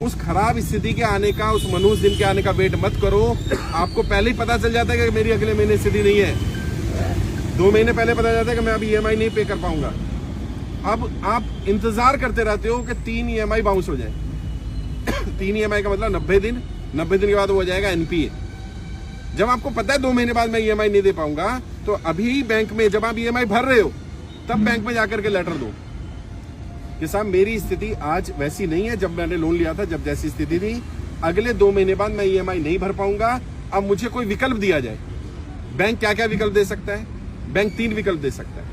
उस खराब स्थिति के आने का, उस मनुष्य दिन के आने का वेट मत करो। आपको पहले ही पता चल जाता है कि मेरी अगले महीने स्थिति नहीं है। 2 महीने पहले पता चलता है कि मैं अभी EMI नहीं पे कर पाऊंगा। अब आप इंतजार करते रहते हो कि 3 EMI बाउंस हो जाए। 3 EMI का मतलब 90 दिन, 90 दिन के बाद वो हो जाएगा NPA। जब आपको पता है 2 महीने बाद मैं EMI नहीं दे पाऊंगा, तो अभी बैंक में जब आप EMI भर रहे हो तब बैंक में जाकर के लेटर दो कि साहब मेरी स्थिति आज वैसी नहीं है जब मैंने लोन लिया था, जब जैसी स्थिति थी। अगले 2 महीने बाद मैं EMI नहीं भर पाऊंगा। अब मुझे कोई विकल्प दिया जाए। बैंक क्या क्या विकल्प दे सकता है? बैंक 3 विकल्प दे सकता है।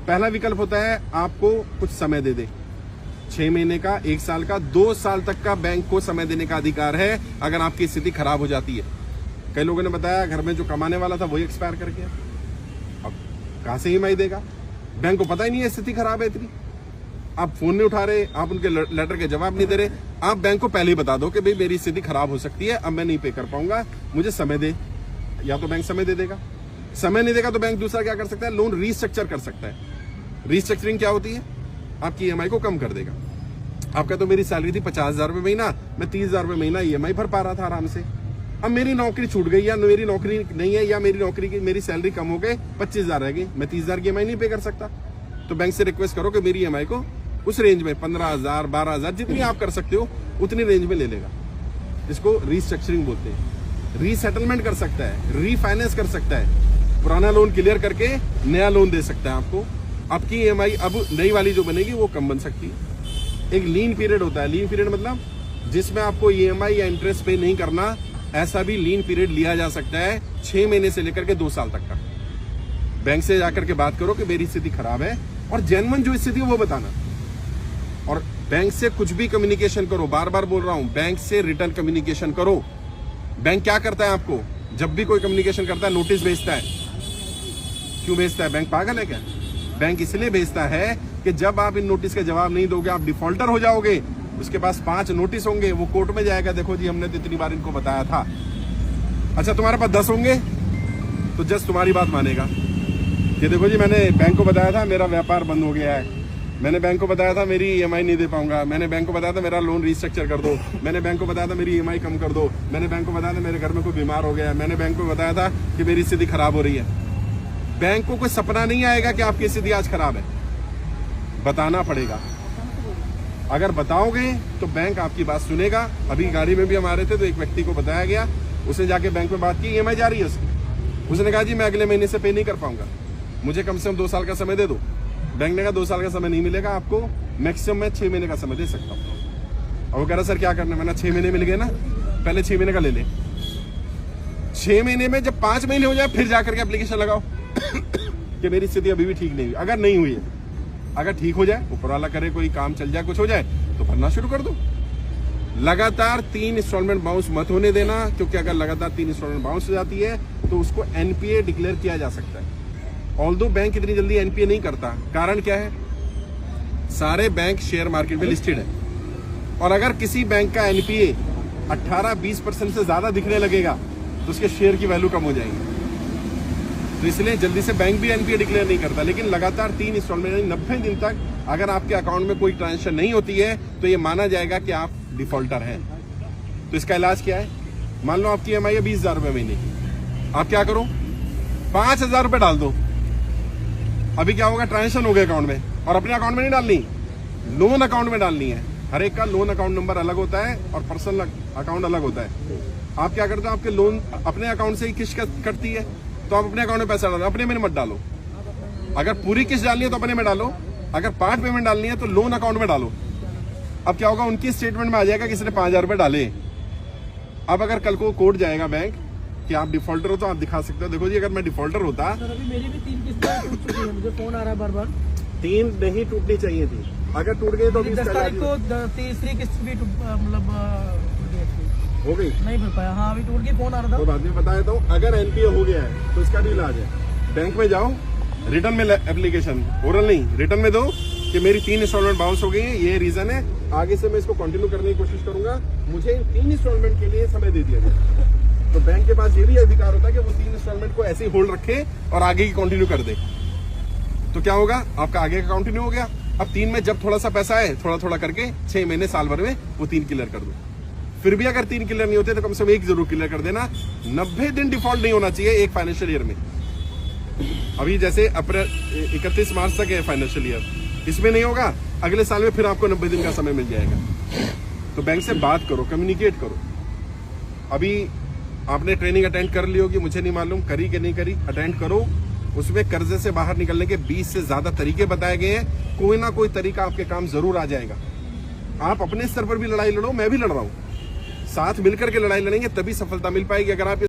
पहला विकल्प होता है आपको कुछ समय दे दे, 6 महीने का, 1 साल का, 2 साल तक का बैंक को समय देने का अधिकार है अगर आपकी स्थिति खराब हो जाती है। कई लोगों ने बताया घर में जो कमाने वाला था वही एक्सपायर कर गया, अब कहां से EMI देगा? बैंक को पता ही नहीं है स्थिति खराब है इतनी। आप फोन नहीं उठा रहे, आप उनके लेटर के जवाब नहीं दे रहे। आप बैंक को पहले ही बता दो कि भाई मेरी स्थिति खराब हो सकती है, अब मैं नहीं पे कर पाऊंगा, मुझे समय दे। या तो बैंक समय दे देगा, समय नहीं देगा तो बैंक दूसरा क्या कर सकता है? लोन रीस्ट्रक्चर कर सकता है। रीस्ट्रक्चरिंग क्या होती है? आपकी EMI को कम कर देगा। आपका तो मेरी सैलरी थी 50,000 रुपये महीना, मैं 30,000 रुपये महीना EMI भर पा रहा था आराम से। अब मेरी नौकरी छूट गई, या मेरी नौकरी नहीं है, या मेरी नौकरी की मेरी सैलरी कम हो गई, 25,000 रह गई, मैं 30,000 की EMI नहीं पे कर सकता। तो बैंक से रिक्वेस्ट करो कि मेरी EMI को उस रेंज में 15,000, 12,000 जितनी आप कर सकते हो उतनी रेंज में ले लेगा। इसको रीस्ट्रक्चरिंग बोलते हैं। रीसेटलमेंट कर सकता है, रीफाइनेंस कर सकता है, पुराना लोन क्लियर करके नया लोन दे सकता है आपको। आपकी EMI अब नई वाली जो बनेगी वो कम बन सकती है। एक लीन पीरियड होता है। लीन पीरियड मतलब जिसमें आपको EMI या इंटरेस्ट पे नहीं करना, ऐसा भी लीन पीरियड लिया जा सकता है 6 महीने से लेकर के 2 साल तक का। बैंक से जाकर के बात करो कि मेरी स्थिति खराब है, और जेन्युइन जो स्थिति है वो बताना। और बैंक से कुछ भी कम्युनिकेशन करो, बार बार बोल रहा हूं, बैंक से रिटर्न कम्युनिकेशन करो। बैंक क्या करता है आपको? जब भी कोई कम्युनिकेशन करता है नोटिस भेजता है। क्यों भेजता है? बैंक पागल है क्या? बैंक इसलिए भेजता है कि जब आप इन नोटिस का जवाब नहीं दोगे आप डिफॉल्टर हो जाओगे। उसके पास 5 नोटिस होंगे, वो कोर्ट में जाएगा, देखो जी हमने तो इतनी बार इनको बताया था। अच्छा तुम्हारे पास 10 होंगे तो जज तुम्हारी बात मानेगा कि देखो जी मैंने बैंक को बताया था मेरा व्यापार बंद हो गया है, मैंने बैंक को बताया था मेरी EMI नहीं दे पाऊंगा, मैंने बैंक को बताया था मेरा लोन रीस्ट्रक्चर कर दो, मैंने बैंक को बताया था मेरी EMI कम कर दो, मैंने बैंक को बताया था मेरे घर में कोई बीमार हो गया है, मैंने बैंक को बताया था कि मेरी स्थिति खराब हो रही है। बैंक को कोई सपना नहीं आएगा कि आपकी स्थिति आज खराब है, बताना पड़ेगा। अगर बताओगे तो बैंक आपकी बात सुनेगा। अभी गाड़ी में भी हम आ रहे थे तो एक व्यक्ति को बताया गया, उसने जाके बैंक में बात की, EMI जा रही है उसकी। उसने कहा जी मैं अगले महीने से पे नहीं कर पाऊंगा, मुझे कम से कम 2 साल का समय दे दो। बैंक ने कहा 2 साल का समय नहीं मिलेगा आपको, मैक्सिमम मैं 6 महीने का समय दे सकता हूँ। और वो कह रहा सर क्या करना है? मैंने 6 महीने मिल गए ना, पहले 6 महीने का ले ले। 6 महीने में जब 5 महीने हो जाए फिर जाकर के एप्लीकेशन लगाओ कि मेरी स्थिति अभी भी ठीक नहीं हुई। अगर नहीं हुई है, अगर ठीक हो जाए, ऊपर वाला करे, कोई काम चल जाए, कुछ हो जाए तो भरना शुरू कर दो। लगातार 3 इंस्टॉलमेंट बाउंस मत होने देना, क्योंकि अगर लगातार 3 इंस्टॉलमेंट बाउंस हो जाती है तो उसको NPA डिक्लेयर किया जा सकता है। ऑल्दो बैंक इतनी जल्दी NPA नहीं करता। कारण क्या है? सारे बैंक शेयर मार्केट में लिस्टेड है, और अगर किसी बैंक का NPA 18-20% से ज्यादा दिखने लगेगा तो उसके शेयर की वैल्यू कम हो जाएगी। तो इसलिए जल्दी से बैंक भी NPA डिक्लेयर नहीं करता। लेकिन लगातार 3 इंस्टॉलमेंट 90 दिन तक अगर आपके अकाउंट में कोई ट्रांजेक्शन नहीं होती है तो ये माना जाएगा कि आप डिफॉल्टर हैं। तो इसका इलाज क्या है? मान लो आपकी EMI है 20,000 रुपये महीने की, आप क्या करो 5,000 रुपये डाल दो। अभी क्या होगा? ट्रांजेक्शन हो गए अकाउंट में, और अपने अकाउंट में नहीं डालनी, लोन अकाउंट में डालनी है। हर एक का लोन अकाउंट नंबर अलग होता है और पर्सनल अकाउंट अलग होता है। आप क्या करते हो? आपके लोन अपने अकाउंट से ही किस्त कटती है तो आप अपने अकाउंट में पैसा डालो, अपने में मत डालो। अगर पूरी किस्त डालनी है तो अपने में डालो, अगर पार्ट पेमेंट डालनी है तो लोन अकाउंट में डालो। अब क्या होगा? उनकी स्टेटमेंट में आ जाएगा किसी ने 5,000 रुपए डाले। अब अगर कल को कोर्ट जाएगा बैंक कि आप डिफॉल्टर हो तो आप दिखा सकते हो, देखो जी अगर मैं डिफॉल्टर होता। सर अभी मेरी भी 3 किस्तें टूट चुकी है, मुझे फोन आ रहा है बार बार। 3 नहीं टूटनी चाहिए थी, अगर टूट गई तो 10 तारीख को तीसरी किस्त भी मतलब हो गई, नहीं भर पाया। हाँ अभी टूट के फोन आ रहा था। तो बाद में बता देता हूँ। अगर NPA हो गया है तो इसका भी इलाज है। बैंक में जाओ, रिटर्न में एप्लीकेशन, ओरल नहीं, रिटर्न में दो कि मेरी 3 इंस्टॉलमेंट बाउंस हो गई है, ये रीजन है, आगे से मैं इसको कंटिन्यू करने की कोशिश करूंगा, मुझे इन 3 इंस्टॉलमेंट के लिए समय दे दिया जाए। तो बैंक के पास ये भी अधिकार होता है कि वो 3 इंस्टॉलमेंट को ऐसे ही होल्ड रखे और आगे की कंटिन्यू कर दे। तो क्या होगा? आपका आगे का कंटिन्यू हो गया। अब 3 में जब थोड़ा सा पैसा है, थोड़ा थोड़ा करके 6 महीने साल भर में वो 3 क्लियर कर दो। फिर भी अगर 3 क्लियर नहीं होते तो कम से कम 1 जरूर क्लियर कर देना। 90 दिन डिफॉल्ट नहीं होना चाहिए एक फाइनेंशियल ईयर में। अभी जैसे अप्रैल 31 मार्च तक है फाइनेंशियल ईयर, इसमें नहीं होगा, अगले साल में फिर आपको 90 दिन का समय मिल जाएगा। तो बैंक से बात करो, कम्युनिकेट करो। अभी आपने ट्रेनिंग अटेंड कर ली होगी, मुझे नहीं मालूम करी कि नहीं करी, अटेंड करो। उसमें कर्जे से बाहर निकलने के 20 से ज्यादा तरीके बताए गए हैं। कोई ना कोई तरीका आपके काम जरूर आ जाएगा। आप अपने स्तर पर भी लड़ाई लड़ो, मैं भी लड़ रहा हूं, साथ मिलकर के लड़ाई लड़ेंगे तभी सफलता मिल पाएगी। अगर आप